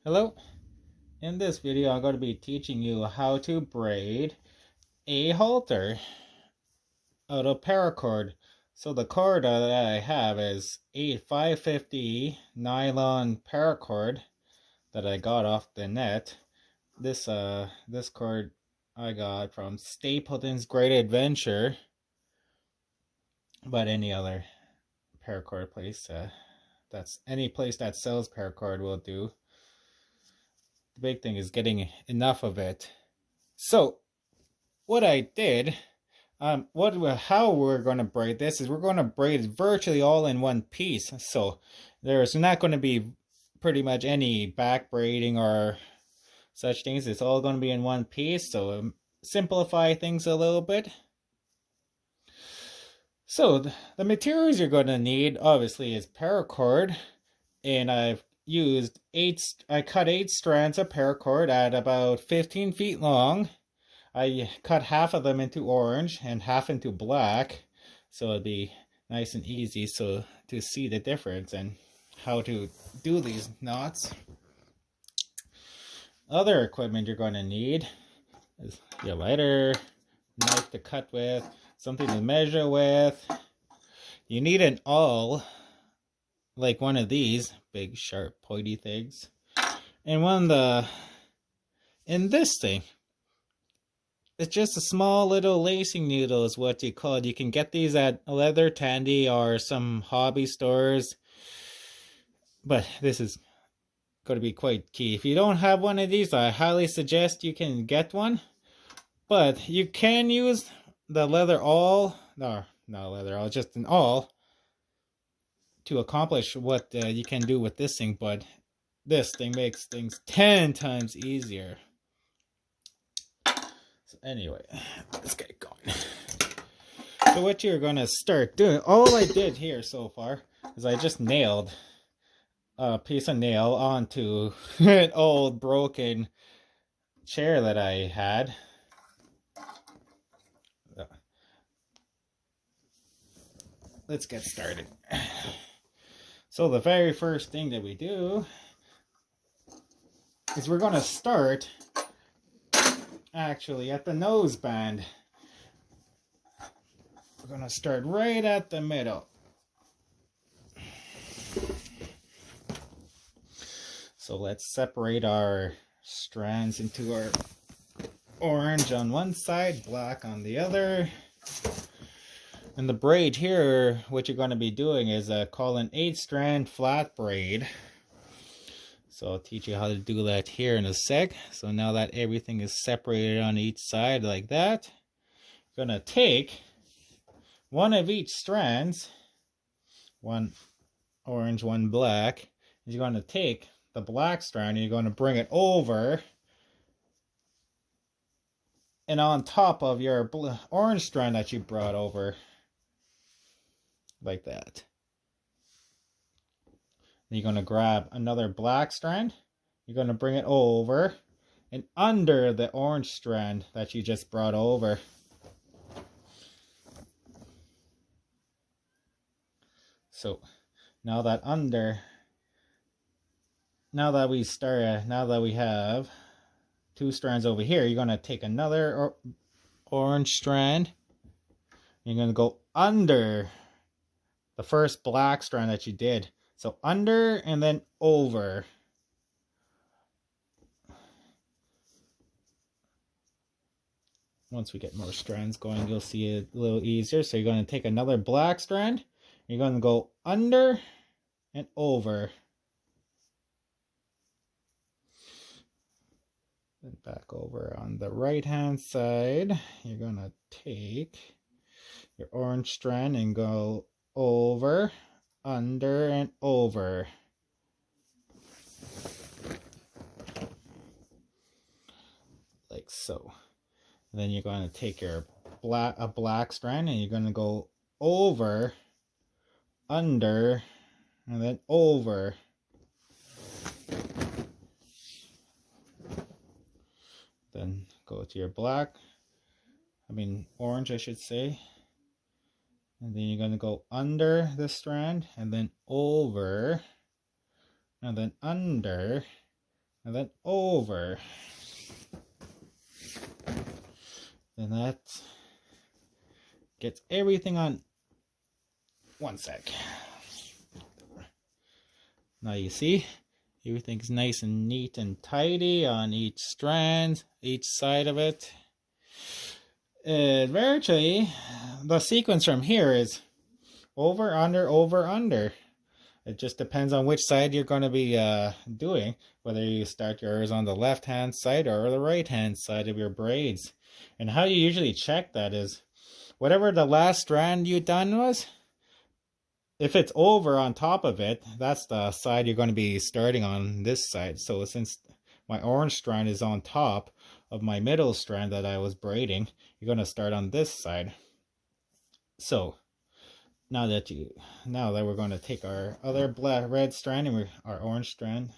Hello, in this video I'm going to be teaching you how to braid a halter out of paracord. So the cord that I have is a 550 nylon paracord that I got off the net. This cord I got from Stapleton's Great Adventure, but any other paracord place, that's any place that sells paracord will do. The big thing is getting enough of it. So what I did, how we're going to braid this is we're going to braid it virtually all in one piece. So there's not going to be pretty much any back braiding or such things. It's all going to be in one piece. So simplify things a little bit. So the materials you're going to need obviously is paracord, and I cut 8 strands of paracord at about 15 feet long. I cut half of them into orange and half into black, so it'd be nice and easy to see the difference and how to do these knots. Other equipment you're going to need is your lighter, knife to cut with, something to measure with. You need an awl, like one of these big sharp pointy things, and in this thing, it's just a small little lacing needle is what you call it. You can get these at Leather Tandy or some hobby stores. But this is going to be quite key. If you don't have one of these, I highly suggest you can get one. But you can use the leather awl. No, not leather awl, just an awl to accomplish what you can do with this thing. But this thing makes things 10 times easier. So anyway, let's get going. So what you're going to start doing, all I did here so far is I just nailed a piece of nail onto an old broken chair that I had. Let's get started. So the very first thing that we do is we're going to start actually at the nose band. We're going to start right at the middle. So let's separate our strands into our orange on one side, black on the other. And the braid here, what you're going to be doing is call an 8-strand flat braid. So I'll teach you how to do that here in a sec. So now that everything is separated on each side like that, you're going to take one of each strands, one orange, one black. You're going to take the black strand and you're going to bring it over and on top of your orange strand that you brought over, like that. Then you're going to grab another black strand, you're going to bring it over and under the orange strand that you just brought over. So now that we have 2 strands over here, you're going to take another orange strand. You're going to go under the first black strand that you did. So under and then over. Once we get more strands going, you'll see it a little easier. So you're going to take another black strand. You're going to go under and over. Then back over on the right hand side, you're going to take your orange strand and go over, under, and over. Like so. And then you're going to take your black strand and you're going to go over, under, and then over. Then go to your orange I should say. And then you're going to go under the strand and then over and then under and then over. Then that gets everything on one sec. Now you see, everything's nice and neat and tidy on each strand, each side of it. Virtually, the sequence from here is over, under, over, under. It just depends on which side you're going to be doing, whether you start yours on the left hand side or the right hand side of your braids. And how you usually check that is, whatever the last strand you done was, if it's over on top of it, that's the side you're going to be starting on this side. So since my orange strand is on top of my middle strand that I was braiding, you're going to start on this side. So now that we're going to take our other red strand and our orange strand,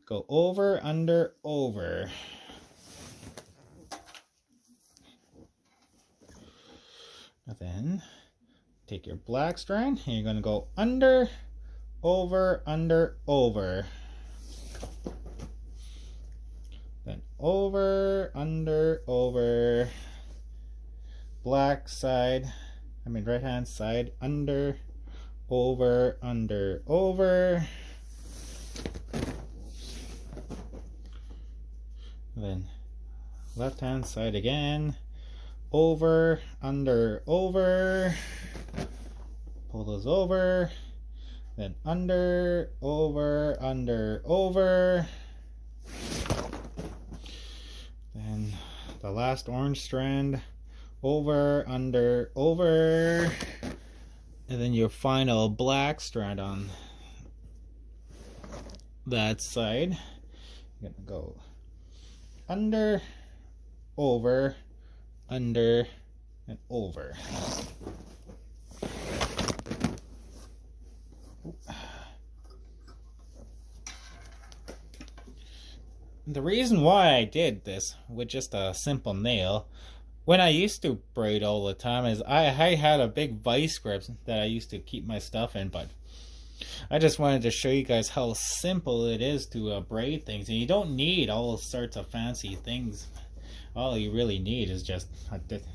go over, under, over. And then take your black strand and you're going to go under, over, under, over. Then over, under, over. Black side, right hand side, under, over, under, over. Then left hand side again, over, under, over. Pull those over, then under, over, under, over. Then the last orange strand, over, under, over. And then your final black strand on that side. You're gonna go under, over, under, and over. The reason why I did this with just a simple nail, when I used to braid all the time, is I had a big vice grip that I used to keep my stuff in, but I just wanted to show you guys how simple it is to braid things, and you don't need all sorts of fancy things. All you really need is just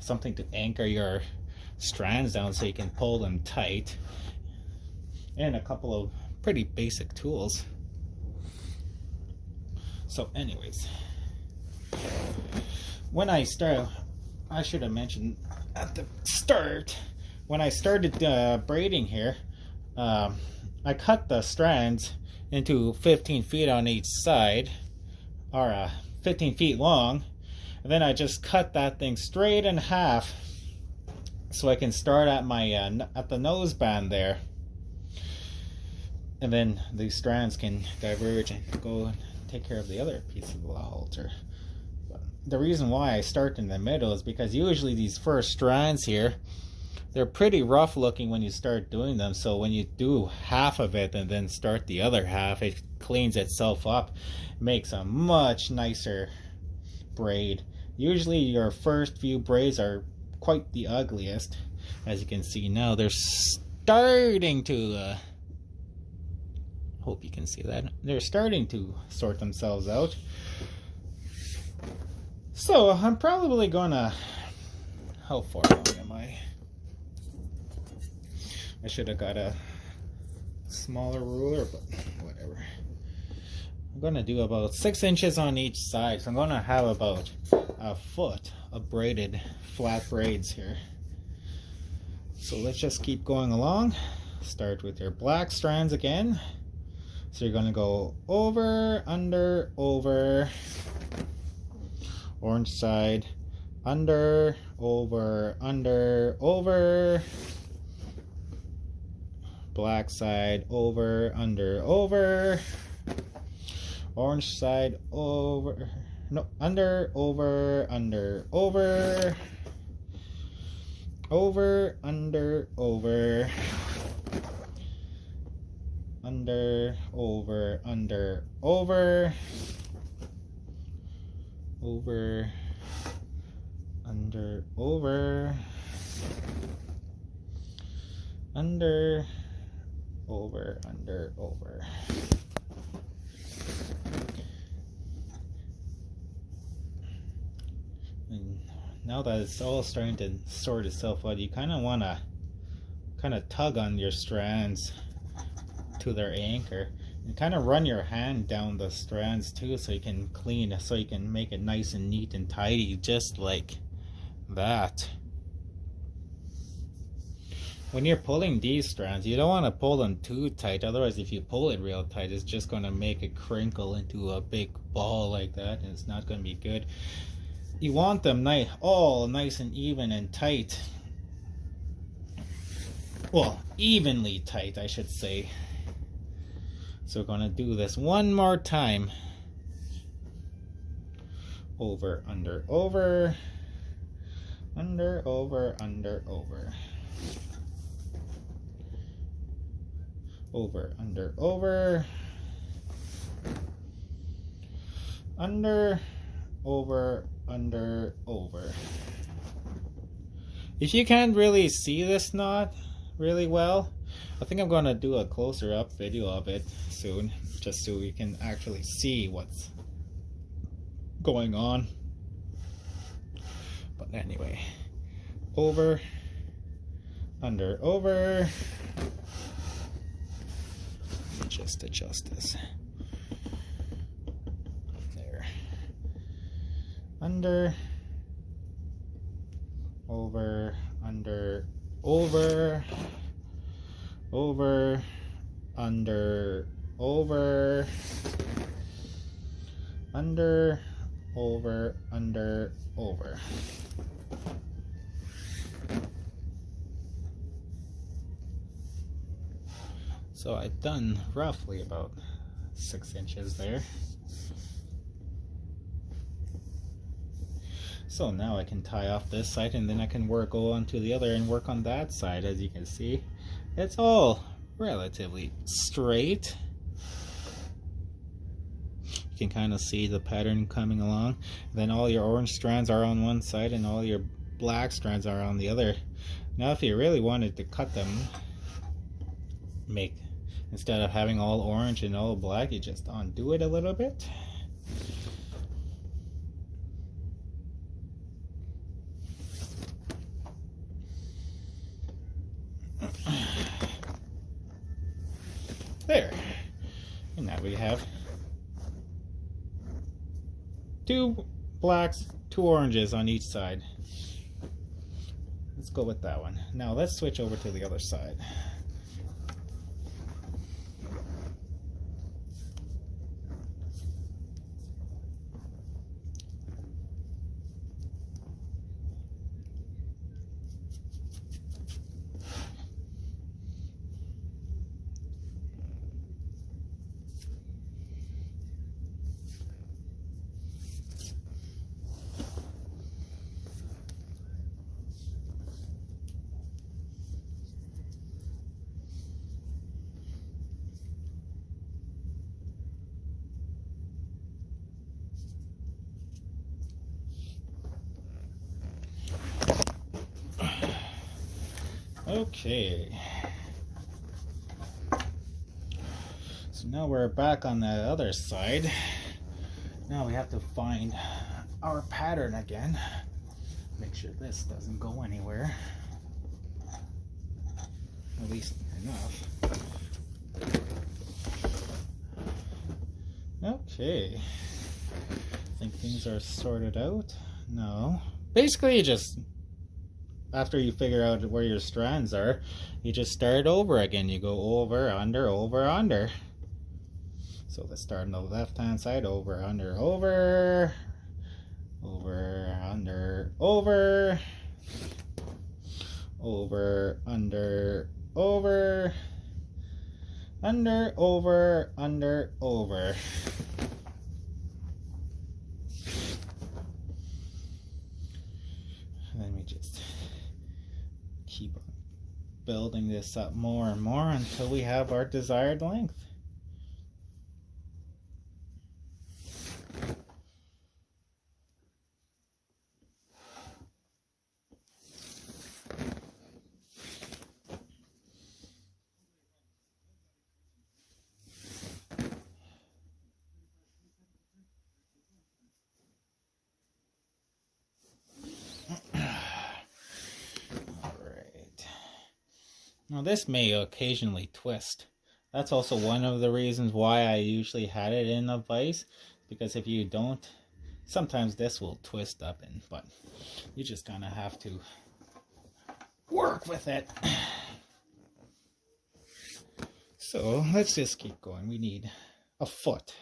something to anchor your strands down so you can pull them tight, and a couple of pretty basic tools. So anyways, when I should have mentioned at the start, when I started braiding here, I cut the strands into 15 feet on each side, or 15 feet long, and then I just cut that thing straight in half so I can start at my at the nose band there, and then these strands can diverge and go and take care of the other piece of the halter. But the reason why I start in the middle is because usually these first strands here, they're pretty rough looking when you start doing them, so when you do half of it and then start the other half, it cleans itself up, makes a much nicer braid. Usually your first few braids are quite the ugliest. As you can see now, they're starting to hope you can see that. They're starting to sort themselves out. So I'm probably gonna, how far along am I? I should have got a smaller ruler, but whatever. I'm gonna do about 6 inches on each side, so I'm gonna have about a foot of braided flat braids here. So let's just keep going along. Start with your black strands again. So you're going to go over, under, over. Orange side, under, over, under, over. Black side, over, under, over. Orange side, over, no, under, over, under, over. Over, under, over. Under, over, under, over. Over, under, over. Under, over, under, over. now that it's all starting to sort itself out, you kind of want to kind of tug on your strands to their anchor and kind of run your hand down the strands too, so you can clean, so you can make it nice and neat and tidy, just like that. When you're pulling these strands, you don't want to pull them too tight, otherwise if you pull it real tight, it's just going to make it crinkle into a big ball like that, and it's not going to be good. You want them all nice and even and tight. Well, evenly tight, I should say. So we're going to do this one more time. Over, under, over. Under, over, under, over. Over, under, over. Under, over, under, over. If you can't really see this knot really well, I think I'm going to do a closer up video of it soon, just so you can actually see what's going on. But anyway, over, under, over. Just adjust this. There. Under, over, under, over, over, under, over, under, over, under, over. So I've done roughly about 6 inches there. So now I can tie off this side, and then I can go on to the other and work on that side. As you can see, it's all relatively straight. You can kind of see the pattern coming along. Then all your orange strands are on one side and all your black strands are on the other. Now if you really wanted to cut them, instead of having all orange and all black, you just undo it a little bit. There. And now we have 2 blacks, 2 oranges on each side. Let's go with that one. Now let's switch over to the other side. Okay, so now we're back on the other side. Now we have to find our pattern again. Make sure this doesn't go anywhere. At least enough. Okay, I think things are sorted out. No, basically you just, after you figure out where your strands are, you just start over again. You go over, under, over, under. So let's start on the left hand side. Over, under, over, over, under, over, over, under, over, under, over, under, over. Let me just keep building this up more and more until we have our desired length. Now this may occasionally twist. That's also one of the reasons why I usually had it in a vise, because if you don't, sometimes this will twist up, but you just kind of have to work with it. So let's just keep going. We need a foot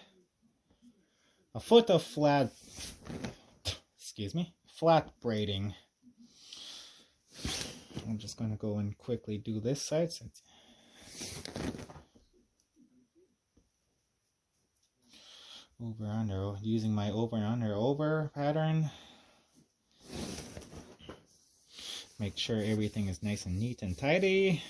of flat, flat braiding. I'm just going to go and quickly do this side since over under, using my over and under over pattern. Make sure everything is nice and neat and tidy.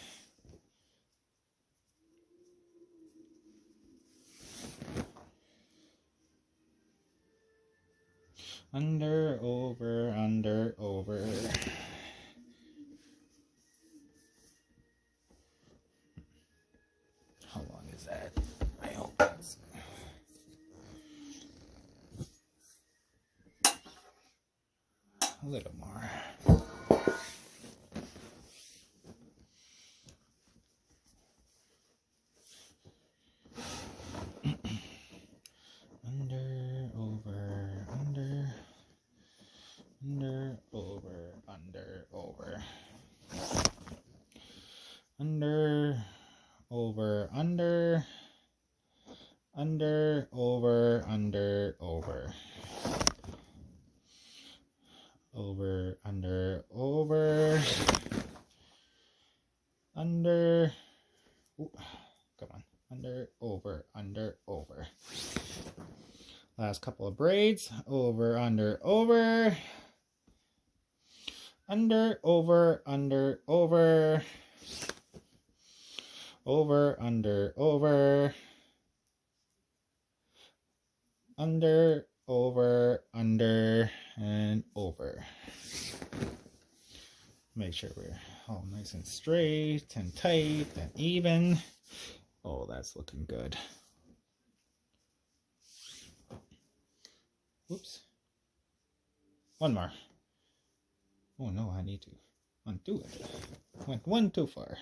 Under, over, under, over. How long is that? I hope it's a little more. Under, over, under, under, over, under, over. Under, over, under, under, over, under, over. Over, under, over, under, ooh, come on, under, over, under, over. Last couple of braids, over, under, over, under, over, under, over, over, under, over, under, over, under, and over. Make sure we're all nice and straight and tight and even. Oh, that's looking good. Whoops. One more. Oh no, I need to undo it. Went one too far.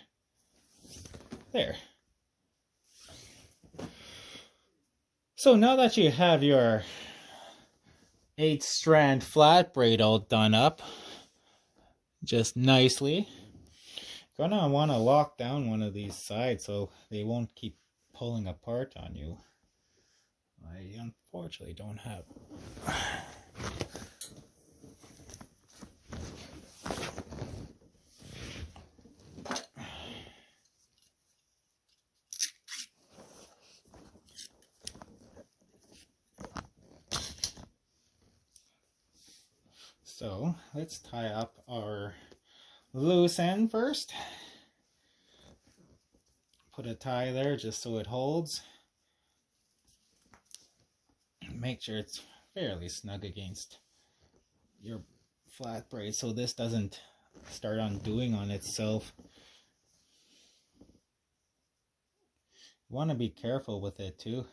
There. So now that you have your 8-strand flat braid all done up just nicely, you're gonna want to lock down one of these sides so they won't keep pulling apart on you. I unfortunately don't have. So let's tie up our loose end first. Put a tie there just so it holds. Make sure it's fairly snug against your flat braid so this doesn't start undoing on itself. You want to be careful with it too.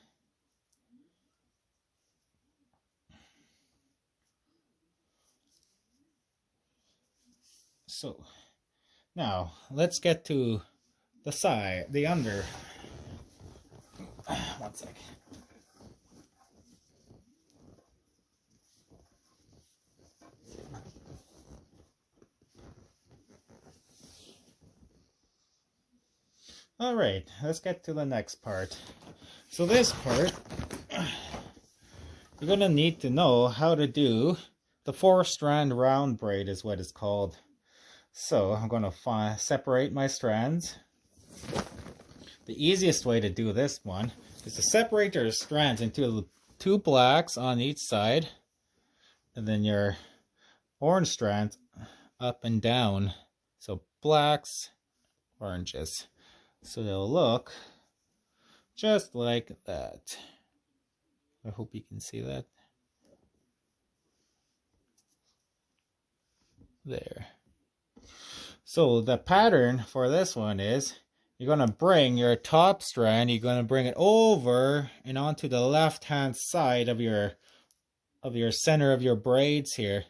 So now let's get to the side, the under. One sec. All right, let's get to the next part. So this part, you're gonna need to know how to do the 4-strand round braid is what it's called. So I'm going to separate my strands. The easiest way to do this one is to separate your strands into 2 blacks on each side, and then your orange strands up and down. So blacks, oranges. So they'll look just like that. I hope you can see that. There. So the pattern for this one is you're going to bring your top strand, you're going to bring it over and onto the left hand side of your center of your braids here.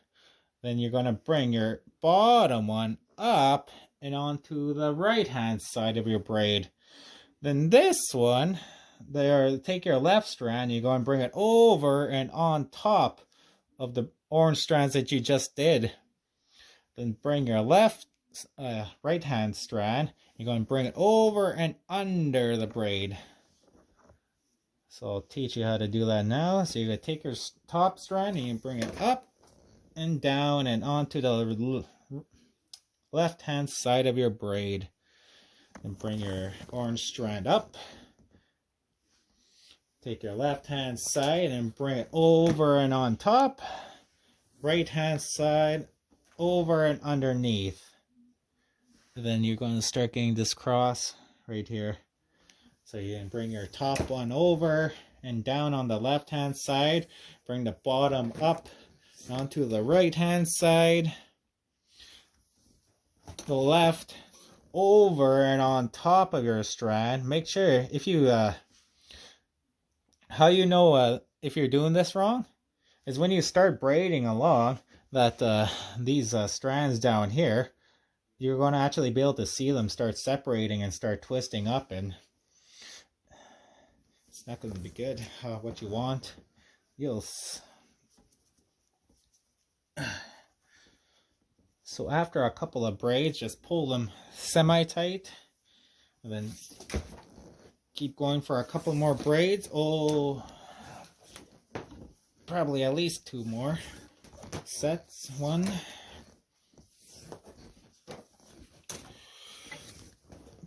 Then you're going to bring your bottom one up and onto the right hand side of your braid. Then this one, take your left strand, you go and bring it over and on top of the orange strands that you just did. Then bring your right hand strand, you're going to bring it over and under the braid. So I'll teach you how to do that now. So you're going to take your top strand and you bring it up and down and onto the left hand side of your braid. And bring your orange strand up. Take your left hand side and bring it over and on top. Right hand side over and underneath. Then you're going to start getting this cross right here. So you can bring your top one over and down on the left hand side. Bring the bottom up onto the right hand side. The left over and on top of your strand. Make sure if you how you know if you're doing this wrong is when you start braiding along that these strands down here, you're going to actually be able to see them start separating and start twisting up, and it's not going to be good. What you want, so after a couple of braids, just pull them semi-tight, and then keep going for a couple more braids. Oh, probably at least 2 more sets. 1,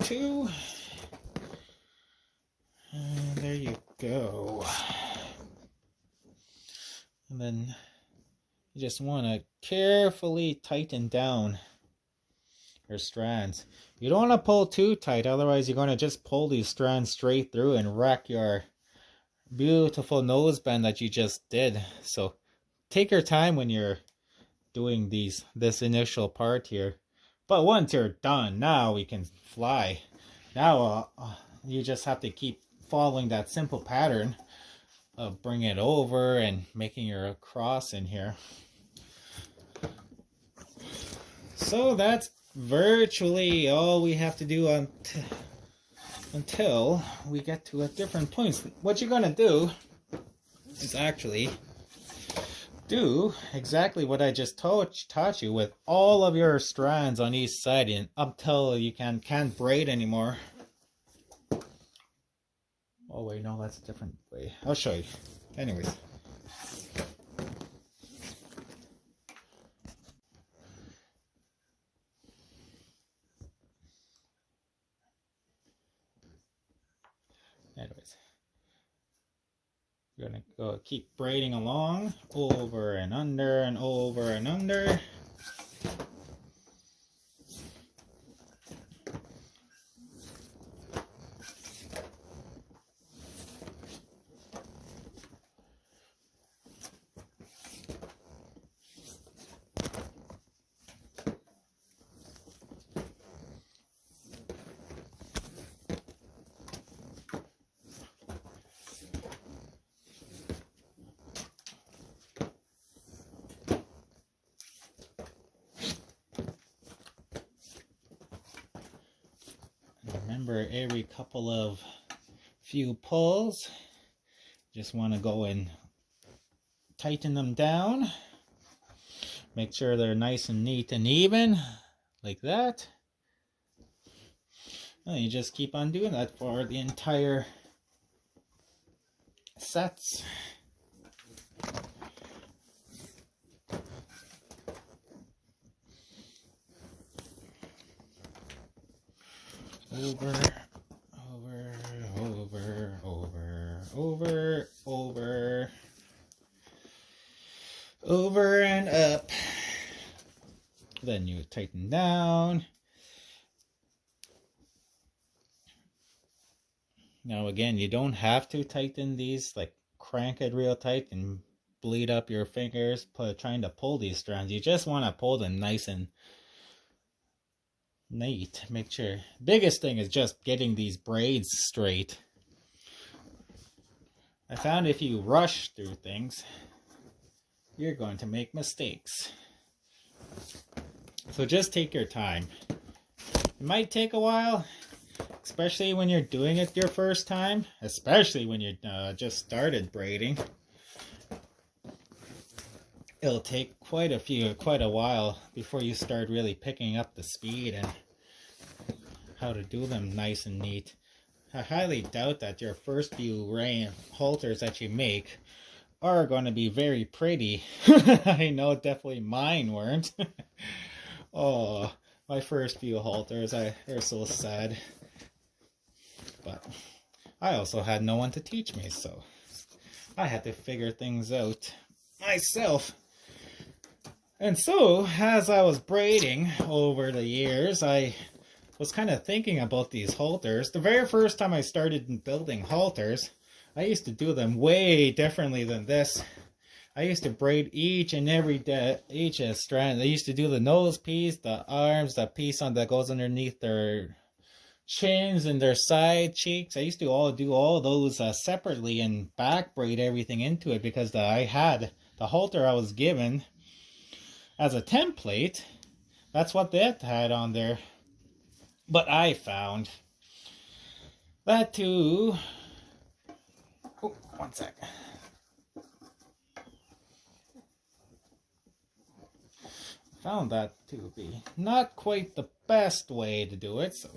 2, and there you go. And then you just want to carefully tighten down your strands. You don't want to pull too tight, otherwise you're going to just pull these strands straight through and wreck your beautiful noseband that you just did. So take your time when you're doing this initial part here. But once you're done, now we can fly. Now you just have to keep following that simple pattern of bringing it over and making your cross in here. So that's virtually all we have to do until we get to a different point. What you're going to do is actually do exactly what I just taught you with all of your strands on each side and until you can't braid anymore. Oh wait, no, that's a different way. I'll show you. Anyways. You're gonna go keep braiding along, over and under and over and under. Remember, every couple of few pulls, just want to go and tighten them down. Make sure they're nice and neat and even, like that. And you just keep on doing that for the entire sets. Over, over and up. Then you tighten down. Now again, you don't have to tighten these, like crank it real tight and bleed up your fingers trying to pull these strands. You just want to pull them nice and neat. Make sure. Biggest thing is just getting these braids straight. I found if you rush through things, you're going to make mistakes. So just take your time. It might take a while, especially when you're doing it your first time, especially when you just started braiding. It'll take quite a while before you start really picking up the speed and how to do them nice and neat. I highly doubt that your first few halters that you make are going to be very pretty. I know definitely mine weren't. Oh, my first few halters, they're so sad. But I also had no one to teach me, so I had to figure things out myself. And so, as I was braiding over the years, I was kind of thinking about these halters. The very first time I started building halters, I used to do them way differently than this. I used to braid each and every strand. I used to do the nose piece, the arms, the piece that goes underneath their chins and their side cheeks. I used to do all those separately and back braid everything into it because I had the halter I was given as a template. That's what that had on there. But I found that to... Oh, one sec. Found that to be not quite the best way to do it, so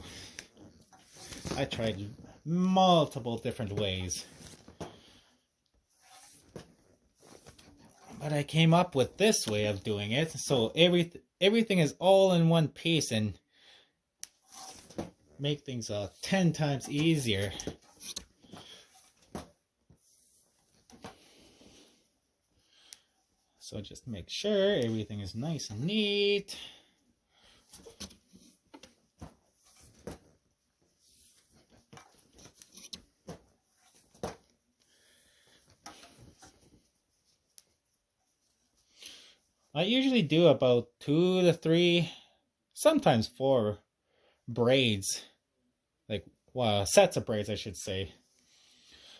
I tried multiple different ways. But I came up with this way of doing it, so everything is all in one piece and make things 10 times easier. So just make sure everything is nice and neat. I usually do about 2 to 3, sometimes 4 braids, like sets of braids I should say,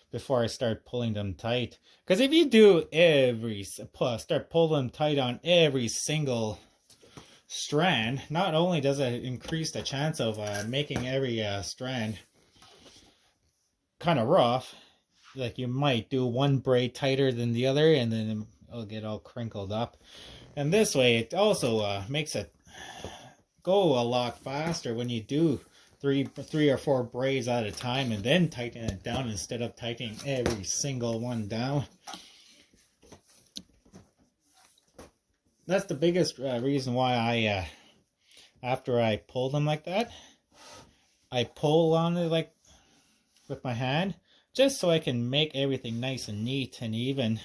before I start pulling them tight. Because if you do start pulling them tight on every single strand, not only does it increase the chance of making every strand kind of rough, like you might do one braid tighter than the other and then it'll get all crinkled up. And this way it also makes it go a lot faster when you do three or four braids at a time and then tighten it down instead of tightening every single one down. That's the biggest reason why I after I pull them like that, I pull on it like with my hand just so I can make everything nice and neat and even.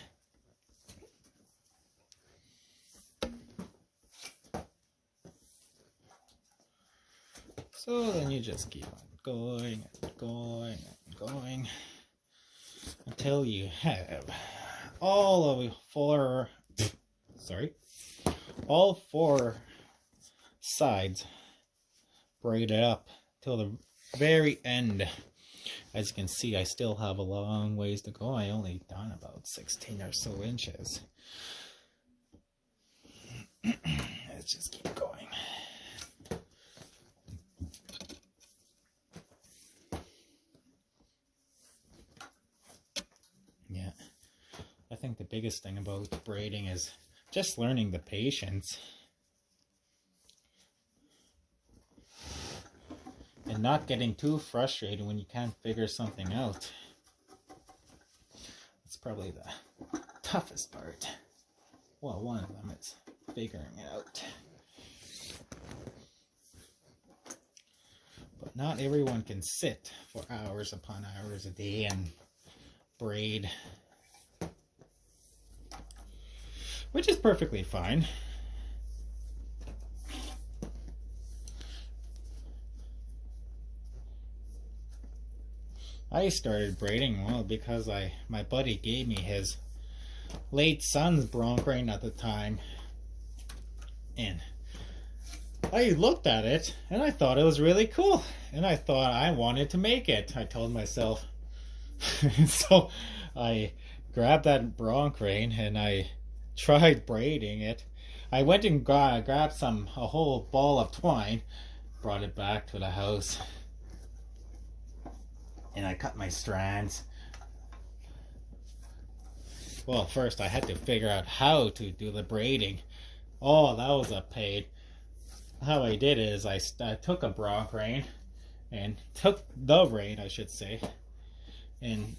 So then you just keep on going and going and going until you have all four sides braided up till the very end. As you can see, I still have a long ways to go. I only done about 16 or so inches. Let's just keep going. Yeah, I think the biggest thing about braiding is just learning the patience. And not getting too frustrated when you can't figure something out. It's probably the toughest part. Well, one of them is figuring it out. But not everyone can sit for hours upon hours a day and braid. Which is perfectly fine. I started braiding, well, because my buddy gave me his late son's Braiding at the time. And I looked at it and I thought it was really cool. And I thought I wanted to make it, I told myself. So I grabbed that Braiding and I tried braiding it. I went and grabbed a whole ball of twine brought it back to the house and I cut my strands. Well, first I had to figure out how to do the braiding. Oh, that was a pain. How I did it is I took a bronc rein, and took the rein, I should say, and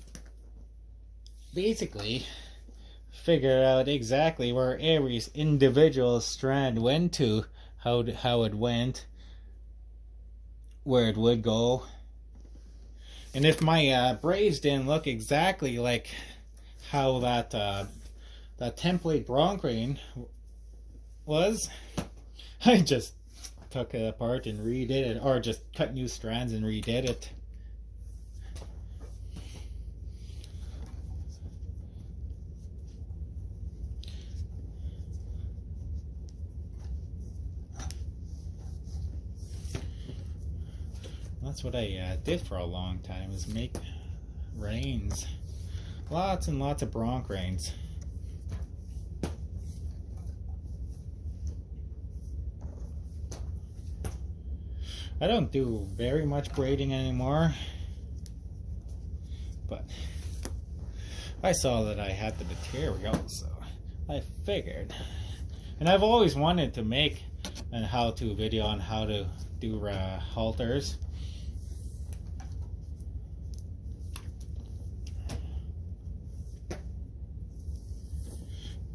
basically figure out exactly where every individual strand went to, how it went, where it would go. And if my braids didn't look exactly like how that template bronc rein was, I just took it apart and redid it, or just cut new strands and redid it. That's what I did for a long time, is make reins. Lots and lots of bronc reins. I don't do very much braiding anymore, but I saw that I had the material, so I figured. And I've always wanted to make a how-to video on how to do halters.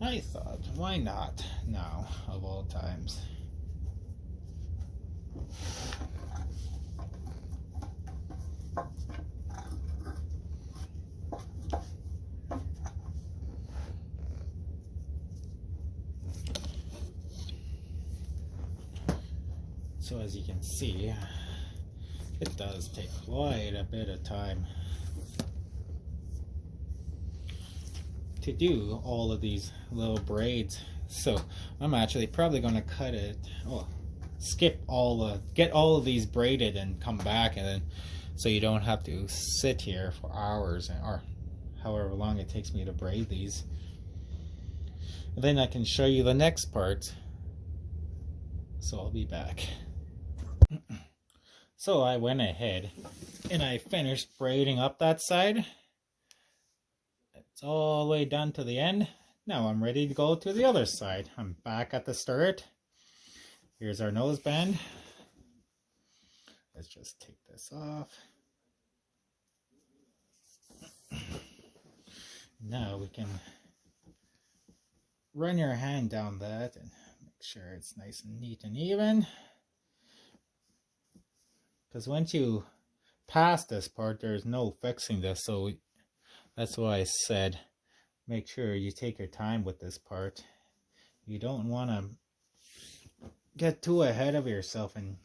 I thought, why not now, of all times? So as you can see, it does take quite a bit of time to do all of these little braids. So I'm actually probably going to cut it, skip get all of these braided and come back, and then so you don't have to sit here for hours, or however long it takes me to braid these. And then I can show you the next part. So I'll be back. So I went ahead and I finished braiding up that side. It's all the way done to the end. Now I'm ready to go to the other side. I'm back at the skirt. Here's our noseband. Let's just take this off. Now we can run your hand down that and make sure it's nice and neat and even. Because once you pass this part, there's no fixing this, so that's why I said make sure you take your time with this part. You don't want to get too ahead of yourself and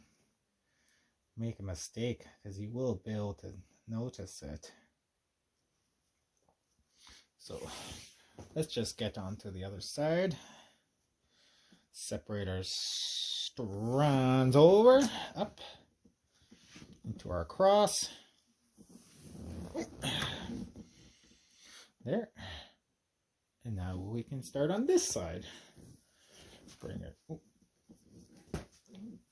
make a mistake, because you will be able to notice it. So let's just get on to the other side. Separate our strands over, up into our cross. There. And now we can start on this side. Bring it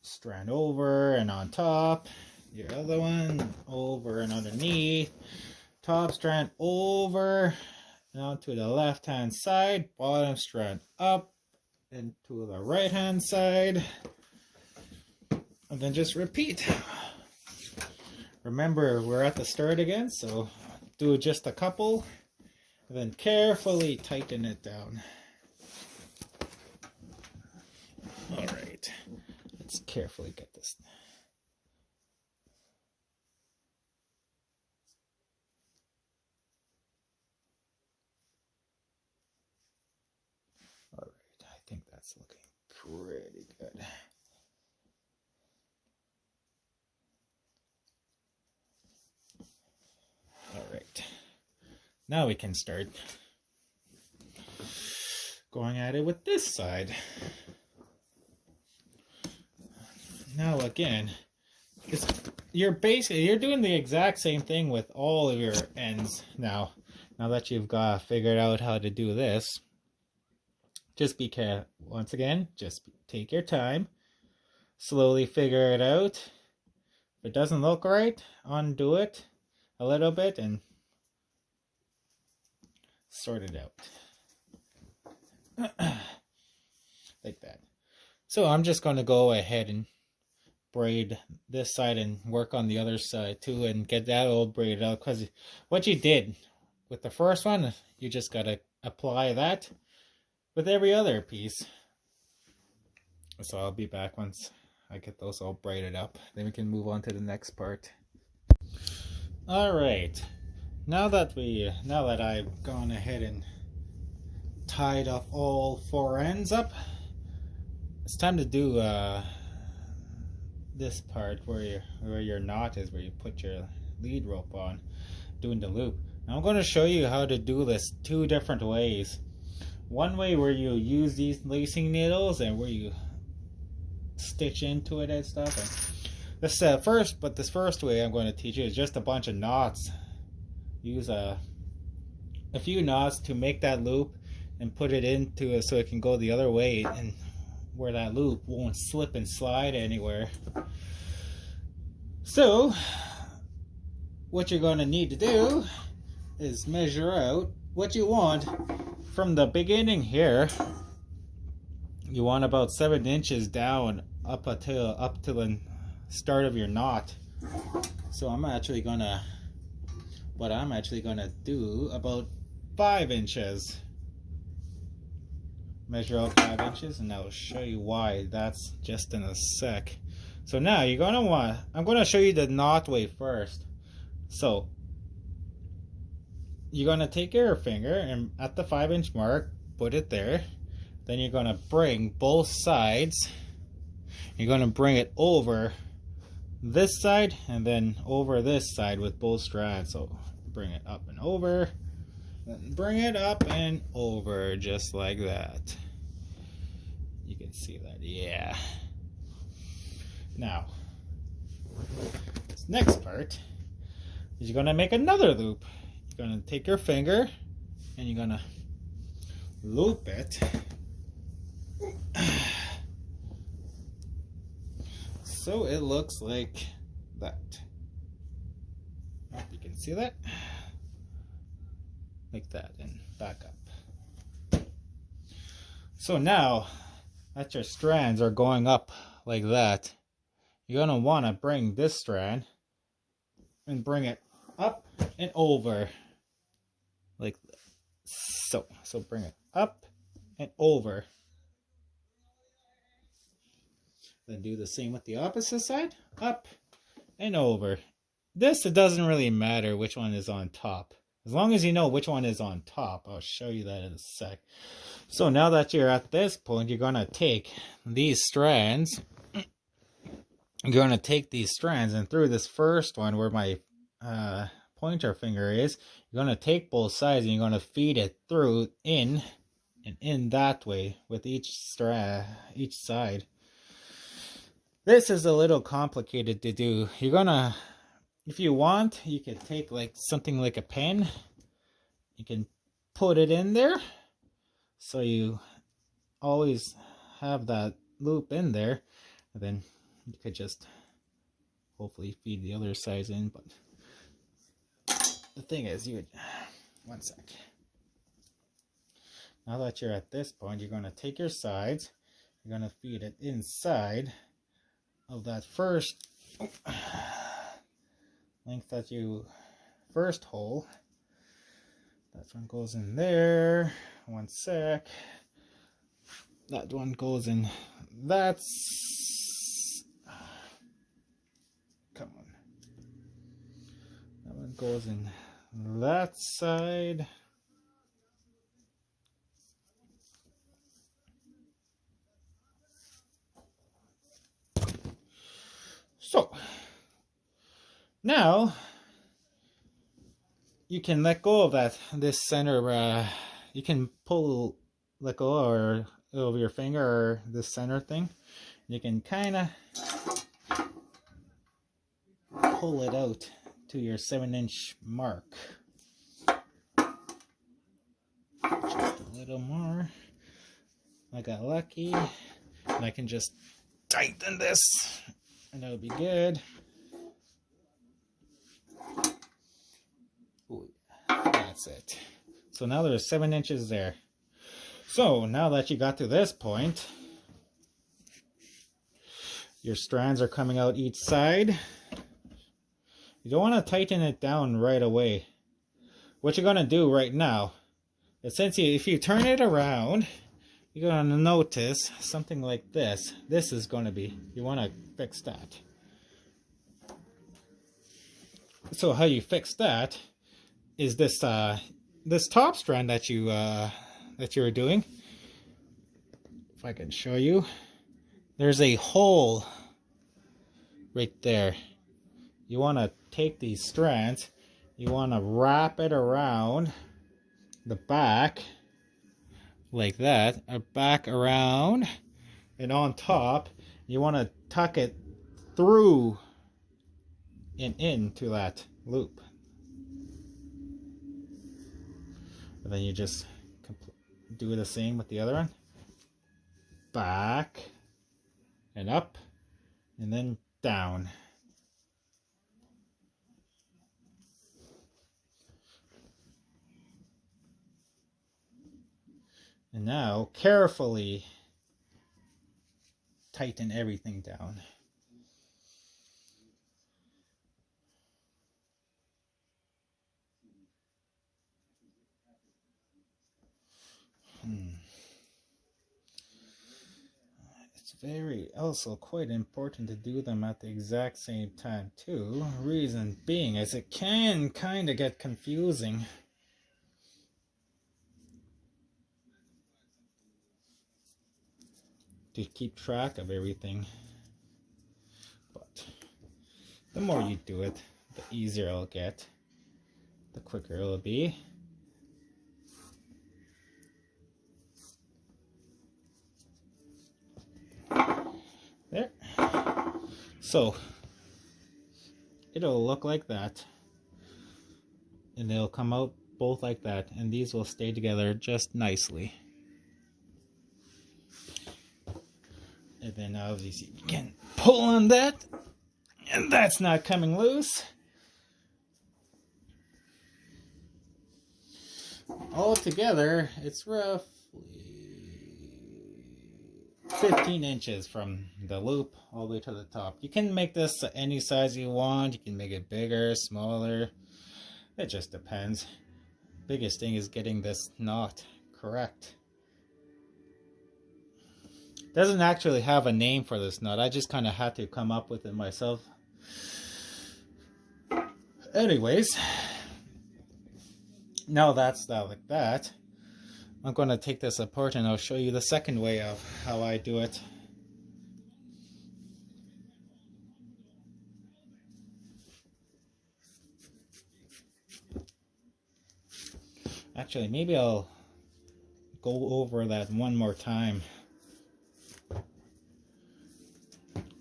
strand over and on top. Your other one over and underneath. Top strand over and onto the left hand side. Bottom strand up and to the right hand side. And then just repeat. Remember, we're at the start again, so do just a couple, and then carefully tighten it down. All right, let's carefully get this. All right, I think that's looking pretty good. Alright, now we can start going at it with this side. Now again, you're doing the exact same thing with all of your ends now. Now that you've got figured out how to do this, just be careful. Once again, just take your time. slowly figure it out. If it doesn't look right, undo it a little bit and sort it out. Like that. So I'm just going to go ahead and braid this side and work on the other side too and get that all braided out, because what you did with the first one, you just got to apply that with every other piece. So I'll be back once I get those all braided up. Then we can move on to the next part. Alright, now that I've gone ahead and tied up all four ends up, it's time to do this part where your knot is, where you put your lead rope on, doing the loop. Now I'm going to show you how to do this two different ways. One way where you use these lacing needles and where you stitch into it and stuff. And this first way I'm going to teach you is just a bunch of knots. Use a few knots to make that loop and put it into it so it can go the other way, and where that loop won't slip and slide anywhere. So what you're going to need to do is measure out what you want from the beginning here. You want about 7 inches down up to the start of your knot. So what I'm actually gonna do about 5 inches. Measure out 5 inches, and I'll show you why that's just in a sec. So now I'm gonna show you the knot way first. So you're gonna take your finger and at the 5-inch mark, put it there. Then you're gonna bring both sides. You're gonna bring it over this side and then over this side with both strands. So bring it up and over, then bring it up and over, just like that. You can see that, yeah. Now, this next part is you're gonna make another loop. You're gonna take your finger and you're gonna loop it so it looks like that. You can see that, like that, and back up. So now that your strands are going up like that, you're gonna want to bring this strand and bring it up and over like so. So bring it up and over. Then do the same with the opposite side, up and over. It doesn't really matter which one is on top, as long as you know which one is on top. I'll show you that in a sec. So now that you're at this point, you're gonna take these strands. You're gonna take these strands, and through this first one where my pointer finger is, you're gonna take both sides and you're gonna feed it through in and in that way with each side. This is a little complicated to do. You're gonna, if you want, you can take like something like a pen. You can put it in there so you always have that loop in there, and then you could just hopefully feed the other sides in. But the thing is, one sec. Now that you're at this point, you're going to take your sides, you're going to feed it inside of that first length that you first hole. That one goes in there. One sec. That one goes in. Come on. That one goes in that side. So now you can let go of this center. You can let go of your finger or this center thing. You can kind of pull it out to your 7-inch mark. Just a little more. I got lucky, and I can just tighten this, and that'll be good. Ooh, that's it. So now there's 7 inches there. So now that you got to this point, your strands are coming out each side. You don't want to tighten it down right away. What you're going to do right now is, if you turn it around, you're going to notice something like this. This is going to be, you want to fix that. So how you fix that is this this top strand that you're doing. If I can show you, there's a hole right there. You want to take these strands, you want to wrap it around the back like that, or back around, and on top you want to tuck it through and into that loop. And then you just do the same with the other one. Back and up and then down. And now carefully tighten everything down. It's also quite important to do them at the exact same time too. Reason being is it can kind of get confusing. To keep track of everything. But the more you do it, the easier it'll get. The quicker it'll be. There. So it'll look like that, and they'll come out both like that, and these will stay together just nicely. And then obviously you can pull on that, and that's not coming loose. All together, it's roughly 15 inches from the loop all the way to the top. You can make this any size you want. You can make it bigger, smaller. It just depends. Biggest thing is getting this knot correct. Doesn't actually have a name for this knot. I just kind of had to come up with it myself. Anyways, now that's that like that. I'm going to take this apart and I'll show you the second way of how I do it. Actually, maybe I'll go over that one more time.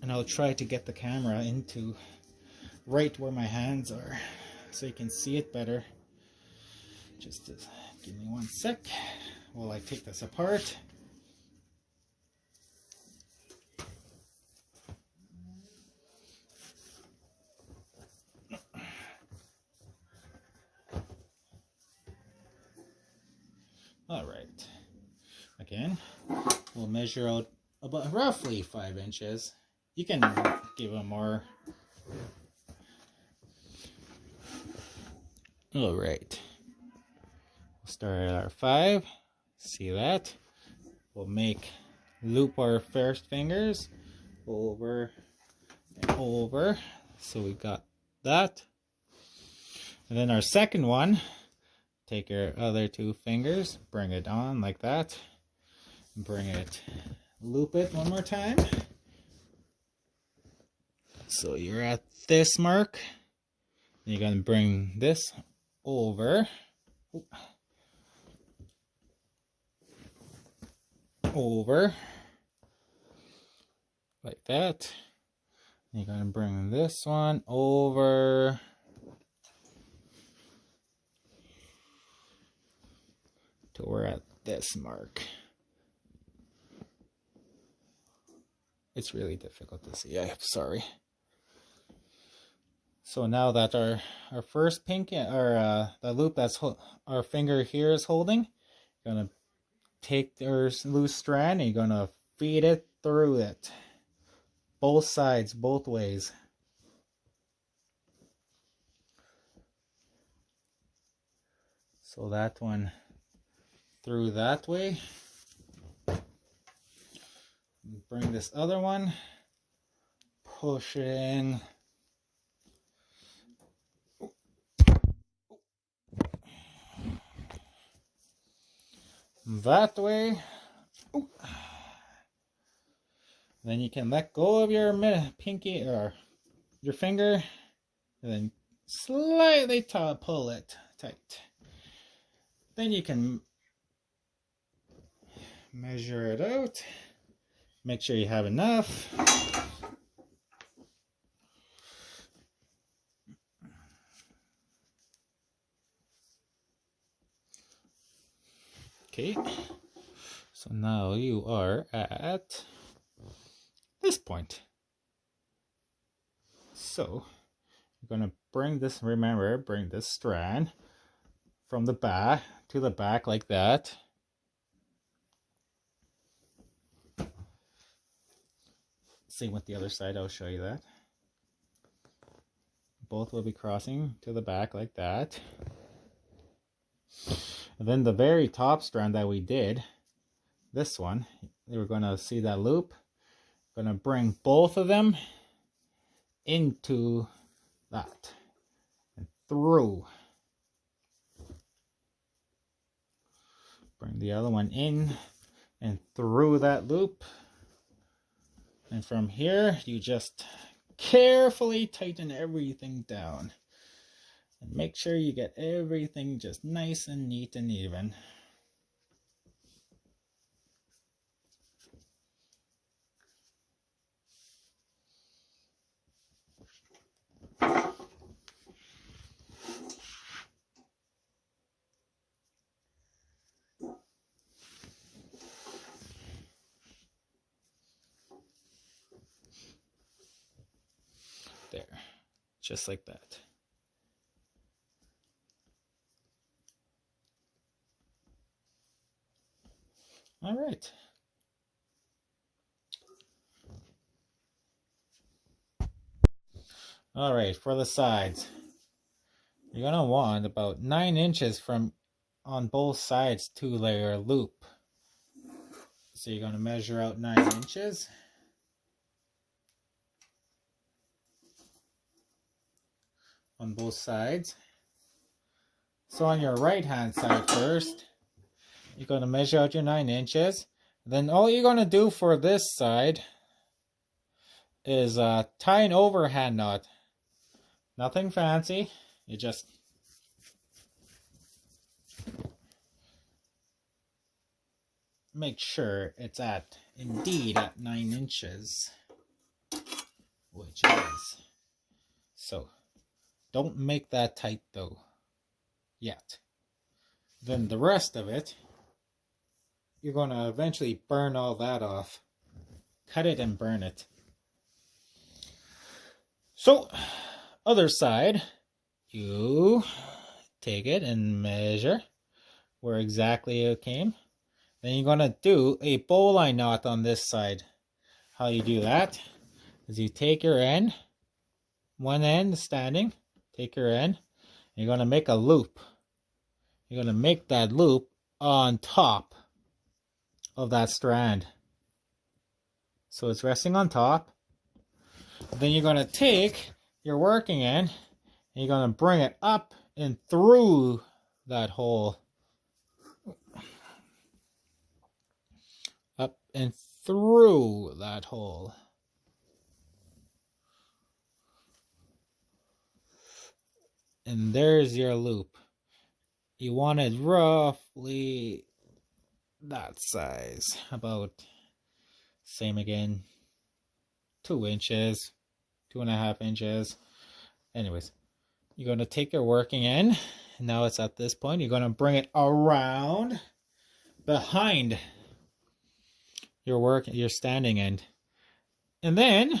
And I'll try to get the camera into right where my hands are so you can see it better. Just give me one sec while I take this apart. All right. Again, we'll measure out about roughly 5 inches. You can give them more. All right. We'll start at our 5. See that? We'll loop our first fingers over and over. So we got that. And then our second one, take your other 2 fingers, bring it on like that. Loop it one more time. So you're at this mark. You're going to bring this over. Over. Like that. You're going to bring this one over. To we're at this mark. It's really difficult to see. I'm sorry. So now that our first pinky, or the loop that's our finger here is holding, you're gonna take our loose strand and you're gonna feed it through it, both sides, both ways. So that one through that way. Bring this other one, pushing that way. Then you can let go of your pinky or your finger, and then slightly pull it tight. Then you can measure it out. Make sure you have enough. Okay, so now you are at this point. So you're going to bring this, remember, bring this strand from the back to the back like that. Same with the other side, I'll show you that. Both will be crossing to the back like that. And then the very top strand that we did, this one, we're going to see that loop. Going to bring both of them into that and through. Bring the other one in and through that loop. And from here, you just carefully tighten everything down. And make sure you get everything just nice and neat and even. There, just like that. All right. All right, for the sides, you're gonna want about 9 inches from on both sides to layer loop. So you're gonna measure out 9 inches. On both sides. So on your right hand side first, you're going to measure out your 9 inches. Then all you're going to do for this side is tie an overhand knot. Nothing fancy. You just make sure it's indeed at 9 inches, which it is. So don't make that tight though yet. Then the rest of it, you're going to eventually burn all that off. Cut it and burn it. So, other side, you take it and measure where exactly it came. Then you're going to do a bowline knot on this side. How you do that is you take your end, one end standing, take your end, and you're going to make a loop. You're going to make that loop on top of that strand. So it's resting on top. Then you're going to take your working end and you're going to bring it up and through that hole. Up and through that hole. And there's your loop. You want it roughly that size, about same again, 2 inches, 2.5 inches. Anyways, you're going to take your working end. Now it's at this point. You're going to bring it around behind your standing end. And then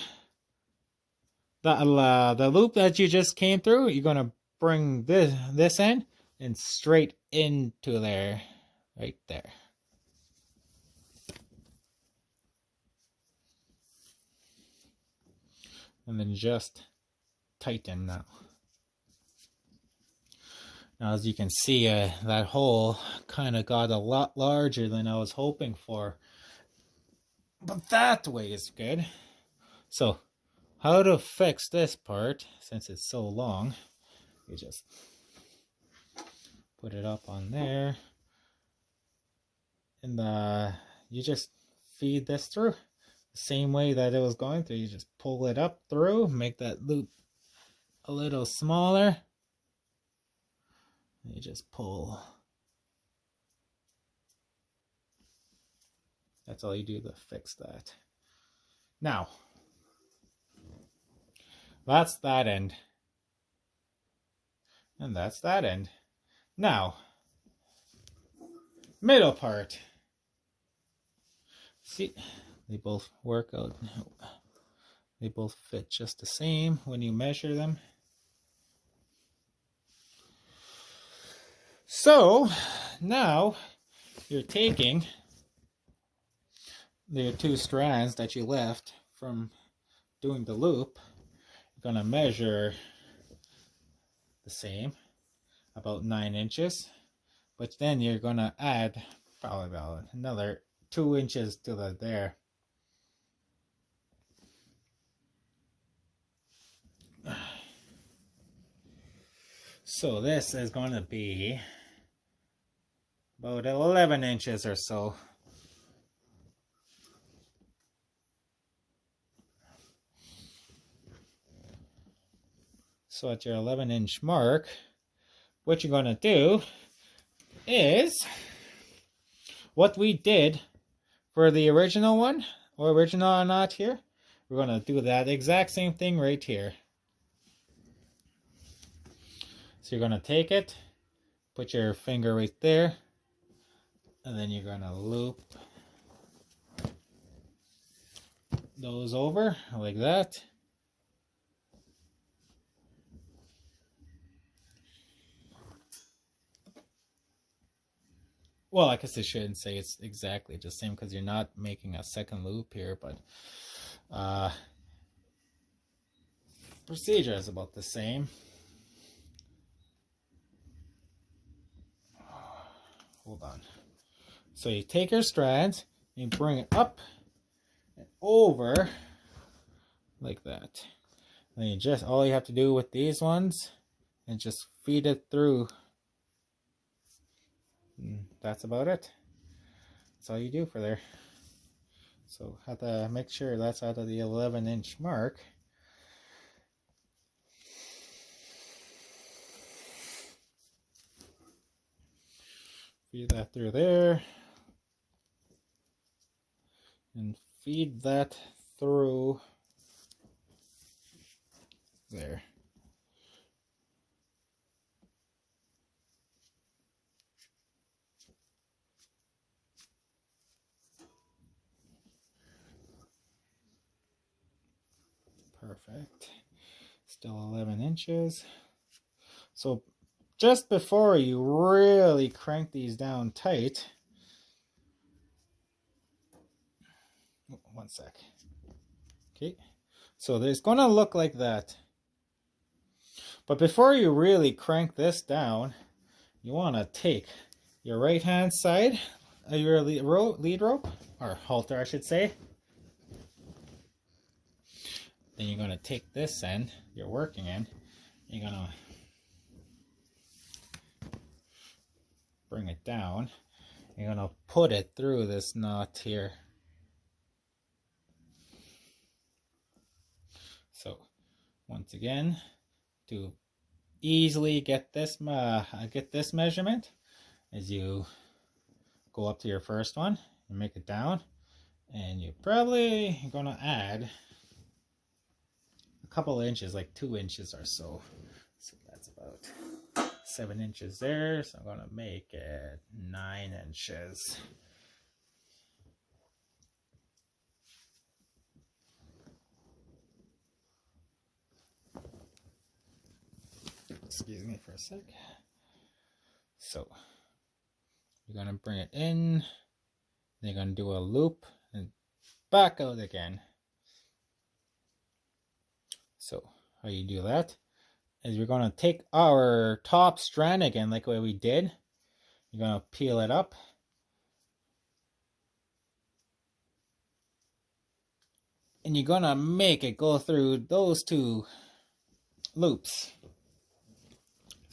the loop that you just came through, you're gonna bring this end and straight into there, right there. And then just tighten now. Now, as you can see, that hole kind of got a lot larger than I was hoping for. But that way is good. So, how to fix this part, since it's so long, you just put it up on there. And you just feed this through. The same way that it was going through, you just pull it up through, make that loop a little smaller. You just pull. That's all you do to fix that. Now, that's that end. And that's that end. Now, middle part. See, they both work out. They both fit just the same when you measure them. So, now you're taking the two strands that you left from doing the loop. You're going to measure the same, about 9 inches. But then you're going to add probably about another 2 inches to there. So this is going to be about 11 inches or so. So at your 11-inch mark, what you're going to do is what we did for the original one, or original knot here. We're going to do that exact same thing right here. So you're going to take it, put your finger right there, and then you're going to loop those over like that. Well, I guess I shouldn't say it's exactly the same because you're not making a second loop here, but procedure is about the same. Hold on. So you take your strands, you bring it up and over like that. And you just, all you have to do with these ones and just feed it through. And that's about it. That's all you do for there. So have to make sure that's out of the 11-inch mark. Feed that through there. And feed that through there. Perfect. Still 11 inches. So just before you really crank these down tight, one sec. Okay, so it's going to look like that. But before you really crank this down, you want to take your right hand side of your lead rope, or halter I should say. Then you're going to take this end, your working end, you're going to bring it down. You're going to put it through this knot here. So once again, to easily get this measurement, is you go up to your first one and make it down, and you're probably going to add a couple of inches, like 2 inches or so. So that's about 7 inches there. So I'm going to make it 9 inches. excuse me for a sec. So you're gonna bring it in, then you're gonna do a loop and back out again. So how you do that is we're gonna take our top strand again, like the way we did. You're gonna peel it up. And you're gonna make it go through those two loops.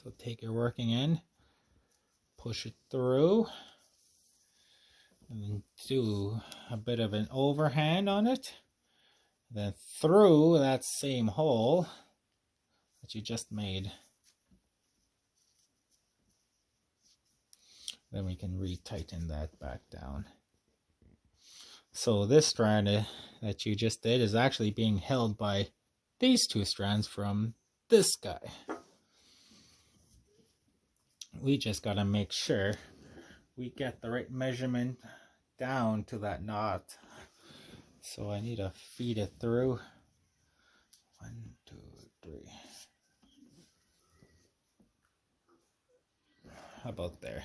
So take your working end, push it through, and then do a bit of an overhand on it. Then through that same hole that you just made. Then we can re-tighten that back down. So this strand that you just did is actually being held by these two strands from this guy. We just gotta make sure we get the right measurement down to that knot. So I need to feed it through. 1, 2, 3. How about there?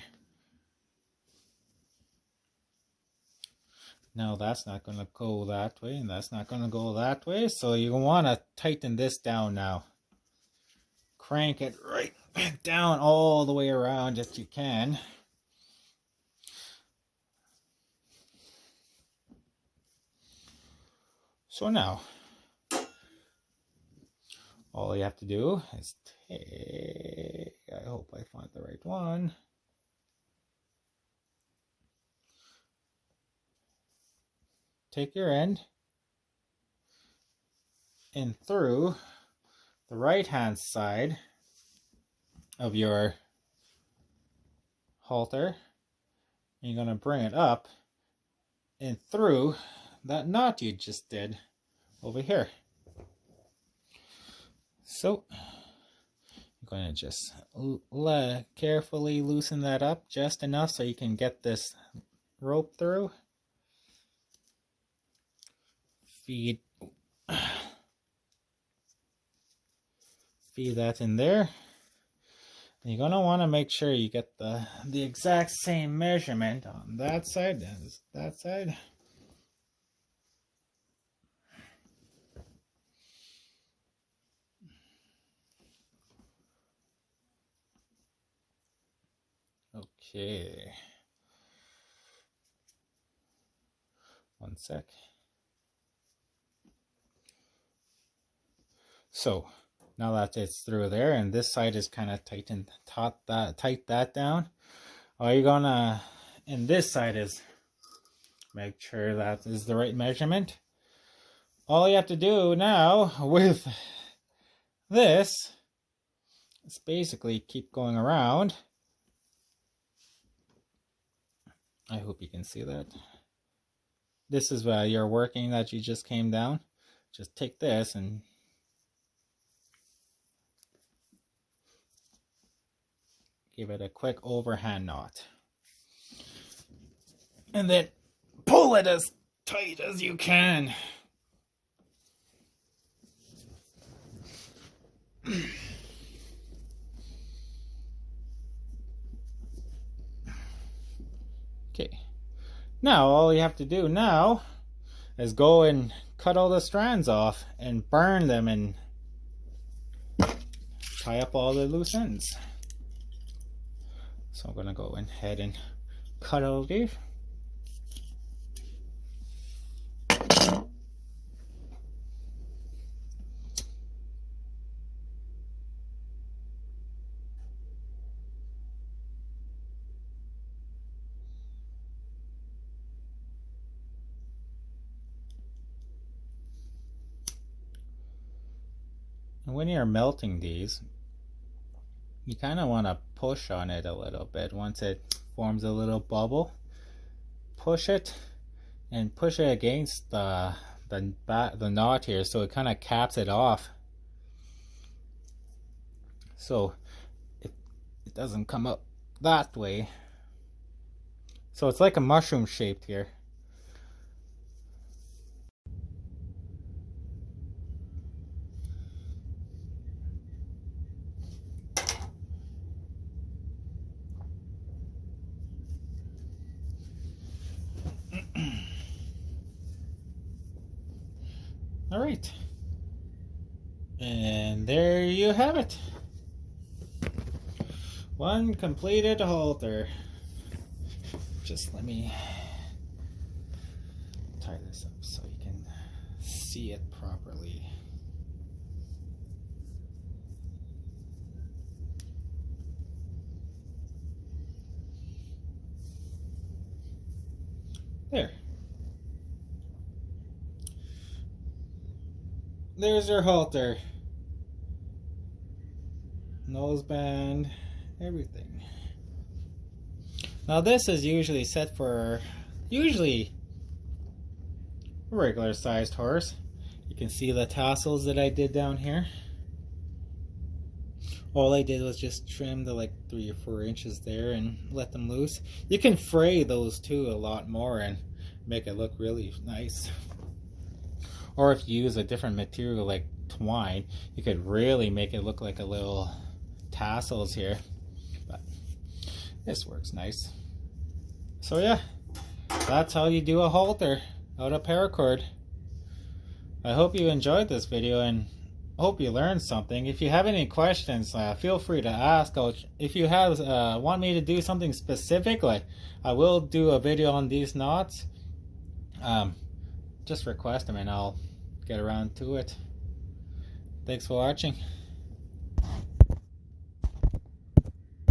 Now that's not going to go that way, and that's not going to go that way. So you want to tighten this down now. Crank it right down all the way around if you can. So now, all you have to do is take, I hope I find the right one. Take your end and through the right hand side of your halter, and you're going to bring it up and through that knot you just did over here. So I'm going to just carefully loosen that up just enough so you can get this rope through. Feed that in there. And you're gonna want to make sure you get the exact same measurement on that side as that side. Okay. One sec. So now that it's through there and this side is kind of tight that down, all you're gonna, and this side is, make sure that is the right measurement. All you have to do now with this is basically keep going around. I hope you can see that. This is your working that you just came down. Just take this and give it a quick overhand knot. And then pull it as tight as you can. Okay. Now all you have to do now is go and cut all the strands off and burn them and tie up all the loose ends. So I'm going to go ahead and cut all these. And when you're melting these, you kind of want to push on it a little bit. Once it forms a little bubble, push it and push it against the knot here, so it kind of caps it off, so it doesn't come up that way. So it's like a mushroom shaped here. All right. And there you have it. One completed halter. Just let me tie this up so you can see it properly. There. There's your halter. Noseband, everything. Now this is usually set for a regular sized horse. You can see the tassels that I did down here. All I did was just trim the like 3 or 4 inches there and let them loose. You can fray those too a lot more and make it look really nice. Or if you use a different material like twine, you could really make it look like a little tassels here. But this works nice. So yeah, that's how you do a halter out of paracord. I hope you enjoyed this video and hope you learned something. If you have any questions, feel free to ask. If you have want me to do something specific, like I will do a video on these knots, just request them and I'll get around to it. Thanks for watching.